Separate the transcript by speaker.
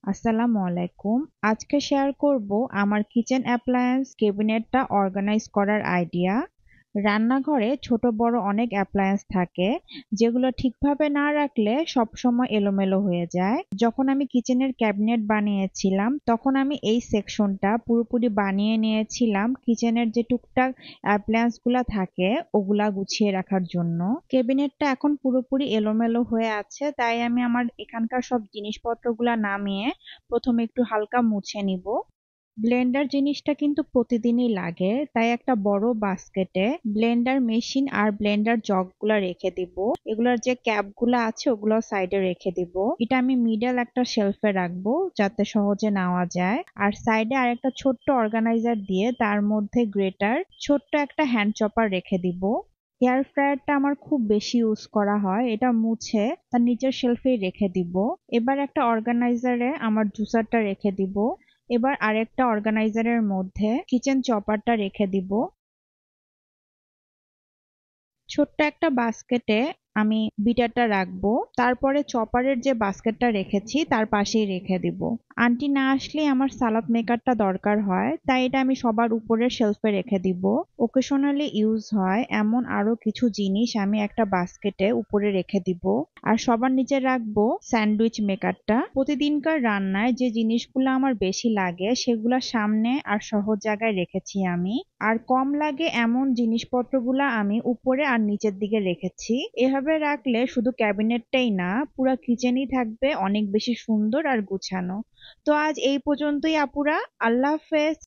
Speaker 1: আসসালামু আলাইকুম। আজকে শেয়ার করব আমার কিচেন অ্যাপ্লায়েন্স ক্যাবিনেটটা অর্গানাইজ করার আইডিয়া। রান্নাঘরে ছোট বড় অনেক অ্যাপ্লায়েন্স থাকে যেগুলো ঠিকভাবে না রাখলে সবসময় এলোমেলো হয়ে যায়। যখন আমি কিচেনের ক্যাবিনেট বানিয়েছিলাম তখন আমি এই সেকশনটা পুরোপুরি বানিয়ে নিয়েছিলাম কিচেনের যে টুকটাক অ্যাপ্লায়েন্সগুলা থাকে ওগুলা গুছিয়ে রাখার জন্য। ক্যাবিনেটটা এখন পুরোপুরি এলোমেলো হয়ে আছে, তাই আমি আমার এখানকার সব জিনিসপত্রগুলা নামিয়ে প্রথমে একটু হালকা মুছে নিব। ব্লেন্ডার জিনিসটা কিন্তু প্রতিদিনই লাগে, তাই একটা বড় বাস্কেটে ব্লেন্ডার মেশিন আর ব্লেন্ডার জগগুলা রেখে দিব। এগুলার যে ক্যাপগুলো আছে ওগুলো সাইডে রেখে দিব। এটা আমি মিডল একটা শেলফে রাখবো যাতে সহজে নেওয়া যায়। আর সাইডে আর একটা ছোট্ট অর্গানাইজার দিয়ে তার মধ্যে গ্রেটার, ছোট্ট একটা হ্যান্ড চপার রেখে দিব। এয়ার ফ্রায়ারটা আমার খুব বেশি ইউজ করা হয়, এটা মুছে তার নিচের শেলফেই রেখে দিব। এবার একটা অর্গানাইজারে আমার জুসারটা রেখে দিব। এবার আরেকটা অর্গানাইজারের মধ্যে কিচেন চপারটা রেখে দিব। ছোট্ট একটা বাস্কেটে আমি বিটারটা রাখবো, তারপরে চপারের যে বাস্কেটটা রেখেছি তার পাশেই রেখে দিব। আন্টি না আসলে আমার সালাদ মেকারটা দরকার হয়, তাই এটা আমি সবার উপরের শেলফে রেখে দিব। ওকেশনালি ইউজ হয় এমন আরো কিছু জিনিস আমি একটা বাস্কেটে উপরে রেখে দিব। আর সবার নিচে রাখবো স্যান্ডউইচ মেকারটা। প্রতিদিনকার রান্নায় যে জিনিসগুলো আমার বেশি লাগে সেগুলা সামনে আর সহজ জায়গায় রেখেছি আমি, আর কম লাগে এমন জিনিসপত্রগুলা আমি উপরে আর নিচের দিকে রেখেছি। এভাবে রাখলে শুধু ক্যাবিনেটটাই না, পুরা কিচেনই থাকবে অনেক বেশি সুন্দর আর গুছানো। তো আজ এই পর্যন্তই আপুরা। আল্লাহ হাফেজ।